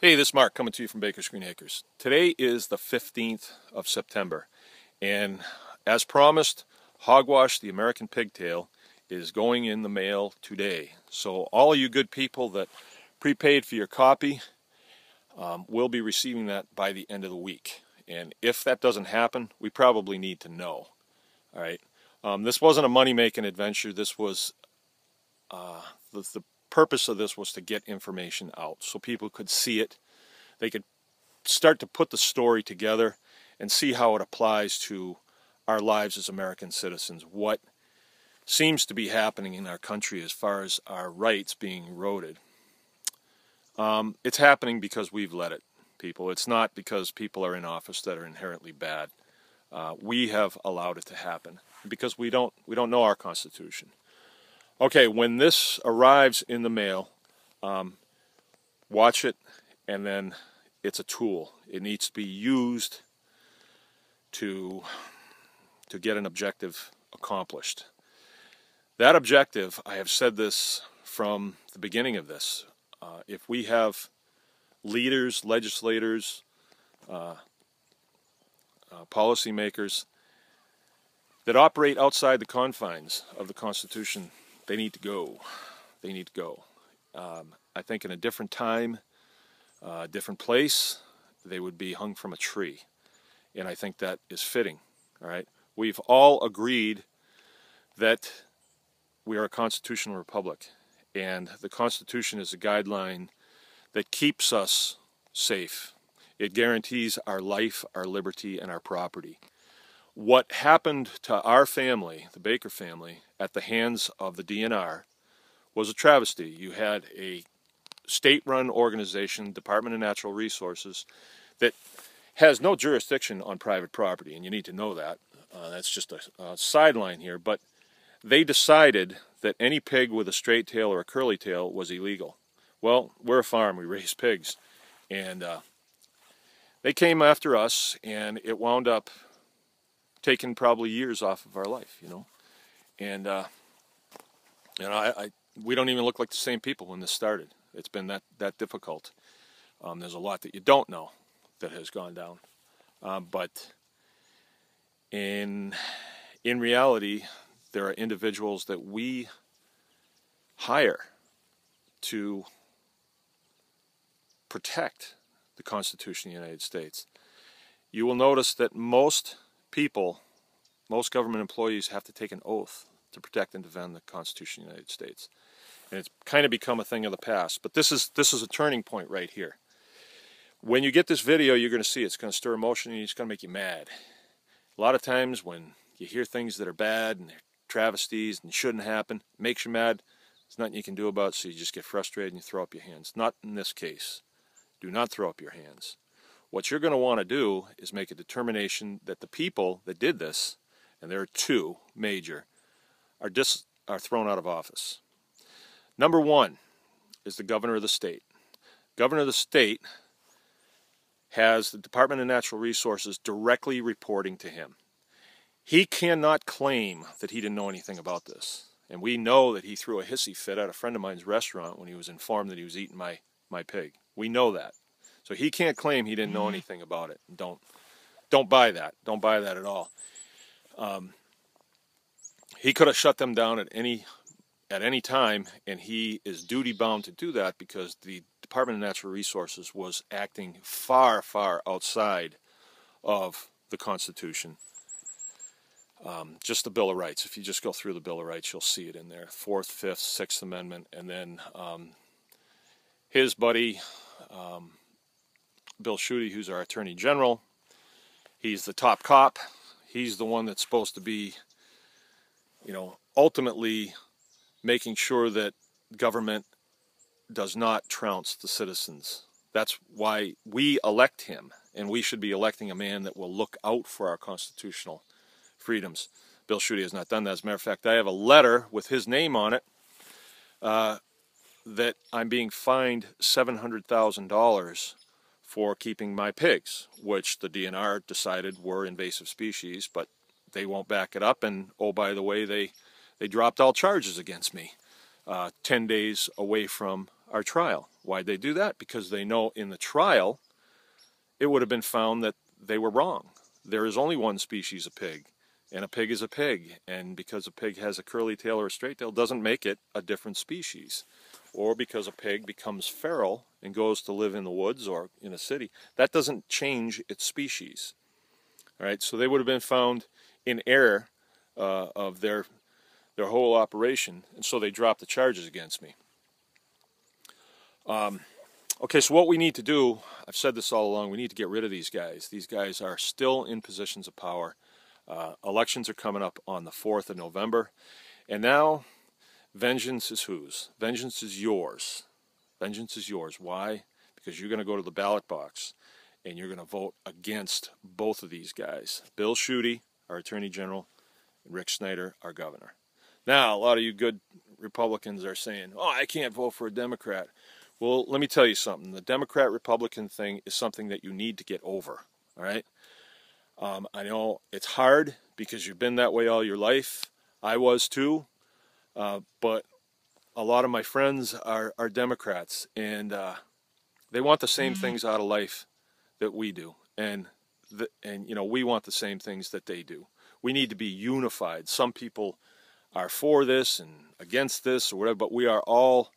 Hey, this is Mark coming to you from Baker's Green Acres. Today is the 15th of September, and as promised, Hogwash the American pigtail is going in the mail today. So all of you good people that prepaid for your copy will be receiving that by the end of the week. And if that doesn't happen, we probably need to know. All right. This wasn't a money-making adventure. This was the purpose of this was to get information out so people could see it. They could start to put the story together and see how it applies to our lives as American citizens. What seems to be happening in our country as far as our rights being eroded. It's happening because we've let it, people. It's not because people are in office that are inherently bad. We have allowed it to happen because we don't know our Constitution. Okay, when this arrives in the mail, watch it, and then it's a tool. It needs to be used to get an objective accomplished. That objective, I have said this from the beginning of this, if we have leaders, legislators, policymakers that operate outside the confines of the Constitution, they need to go. They need to go. I think in a different time, different place, they would be hung from a tree. And I think that is fitting. All right. We've all agreed that we are a constitutional republic. And the Constitution is a guideline that keeps us safe. It guarantees our life, our liberty, and our property. What happened to our family, the Baker family, at the hands of the DNR was a travesty. You had a state-run organization, Department of Natural Resources, that has no jurisdiction on private property, and you need to know that. That's just a sideline here, but they decided that any pig with a straight tail or a curly tail was illegal. Well, we're a farm, we raise pigs, and they came after us, and it wound up taking probably years off of our life, you know. And we don't even look like the same people when this started. It's been that difficult. There's a lot that you don't know that has gone down. But in reality, there are individuals that we hire to protect the Constitution of the United States. You will notice that most people, most government employees have to take an oath to protect and defend the Constitution of the United States. And it's kind of become a thing of the past. But this is a turning point right here. When you get this video, you're going to see it's going to stir emotion and it's going to make you mad. A lot of times when you hear things that are bad and they're travesties and shouldn't happen, it makes you mad. There's nothing you can do about it, so you just get frustrated and you throw up your hands. Not in this case. Do not throw up your hands. What you're going to want to do is make a determination that the people that did this, and there are two major, are thrown out of office. Number one is the governor of the state. Governor of the state has the Department of Natural Resources directly reporting to him. He cannot claim that he didn't know anything about this. And we know that he threw a hissy fit at a friend of mine's restaurant when he was informed that he was eating my pig. We know that. So he can't claim he didn't know anything about it. Don't buy that. Don't buy that at all. He could have shut them down at any time, and he is duty bound to do that because the Department of Natural Resources was acting far, far outside of the Constitution. Just the Bill of Rights. If you just go through the Bill of Rights, you'll see it in there. 4th, 5th, 6th Amendment, and then his buddy, Bill Schuette, who's our Attorney General, he's the top cop. He's the one that's supposed to be, you know, ultimately making sure that government does not trounce the citizens. That's why we elect him, and we should be electing a man that will look out for our constitutional freedoms. Bill Schuette has not done that. As a matter of fact, I have a letter with his name on it that I'm being fined $700,000 for keeping my pigs, which the DNR decided were invasive species, but they won't back it up, and oh, by the way, they dropped all charges against me 10 days away from our trial. Why'd they do that? Because they know in the trial it would have been found that they were wrong. There is only one species of pig, and a pig is a pig, and because a pig has a curly tail or a straight tail doesn't make it a different species. Or because a pig becomes feral and goes to live in the woods or in a city, that doesn't change its species. All right, so they would have been found in error of their whole operation, and so they dropped the charges against me. Okay, so what we need to do, I've said this all along, we need to get rid of these guys. These guys are still in positions of power. Elections are coming up on the 4th of November, and now vengeance is whose? Vengeance is yours. Vengeance is yours. Why? Because you're going to go to the ballot box and you're going to vote against both of these guys. Bill Schuette, our Attorney General, and Rick Snyder, our Governor. Now, a lot of you good Republicans are saying, oh, I can't vote for a Democrat. Well, let me tell you something. The Democrat-Republican thing is something that you need to get over, all right? I know it's hard because you've been that way all your life. I was too. But a lot of my friends are Democrats, and they want the same things out of life that we do, and you know, we want the same things that they do. We need to be unified. Some people are for this and against this or whatever, but we are all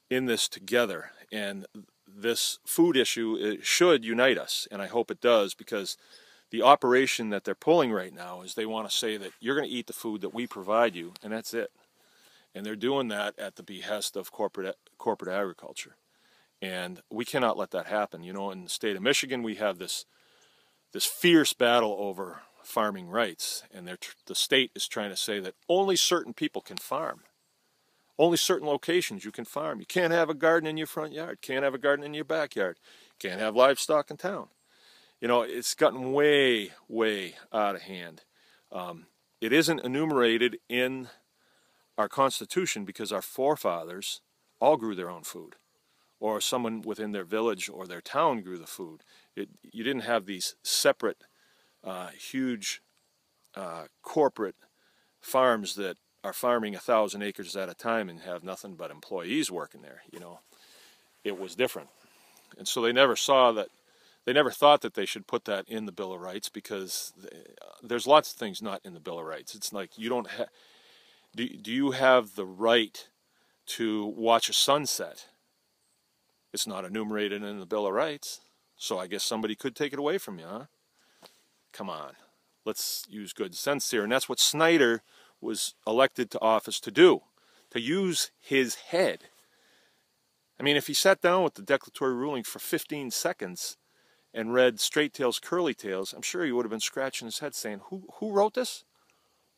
in this together, and this food issue should unite us, and I hope it does, because the operation that they're pulling right now is they want to say that you're going to eat the food that we provide you, and that's it. And they're doing that at the behest of corporate agriculture. And we cannot let that happen. You know, in the state of Michigan, we have this fierce battle over farming rights. And the state is trying to say that only certain people can farm. Only certain locations you can farm. You can't have a garden in your front yard. Can't have a garden in your backyard. Can't have livestock in town. You know, it's gotten way, way out of hand. It isn't enumerated in our Constitution because our forefathers all grew their own food, or someone within their village or their town grew the food. You didn't have these separate, huge corporate farms that are farming 1,000 acres at a time and have nothing but employees working there. You know, it was different, and so they never saw that. They never thought that they should put that in the Bill of Rights, because there's lots of things not in the Bill of Rights. It's like you don't have. Do you have the right to watch a sunset? It's not enumerated in the Bill of Rights, so I guess somebody could take it away from you, huh? Come on, let's use good sense here, and that's what Snyder was elected to office to do, to use his head. I mean, if he sat down with the declaratory ruling for 15 seconds and read straight tails, curly tails, I'm sure he would have been scratching his head saying, who wrote this?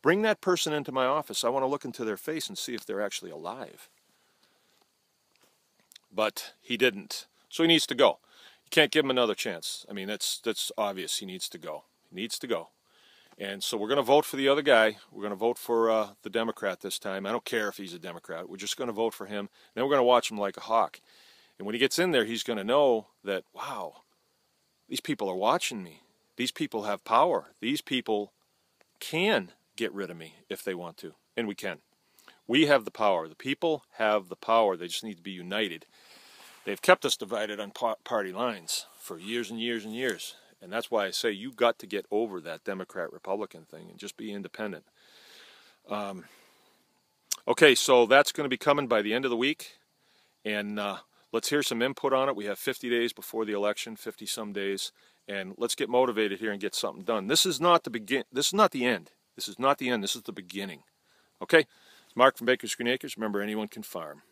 Bring that person into my office. I want to look into their face and see if they're actually alive. But he didn't. So he needs to go. You can't give him another chance. I mean, that's obvious. He needs to go. He needs to go. And so we're going to vote for the other guy. We're going to vote for the Democrat this time. I don't care if he's a Democrat. We're just going to vote for him. Then we're going to watch him like a hawk. And when he gets in there, he's going to know that, wow, these people are watching me. These people have power. These people can get rid of me if they want to. And we can. We have the power. The people have the power. They just need to be united. They've kept us divided on party lines for years and years and years. And that's why I say you got to get over that Democrat-Republican thing and just be independent. Okay, so that's going to be coming by the end of the week. And let's hear some input on it. We have 50 days before the election, 50-some days, and let's get motivated here and get something done. This is not the This is not the end. This is not the end. This is the beginning. Okay, it's Mark from Baker's Green Acres. Remember, anyone can farm.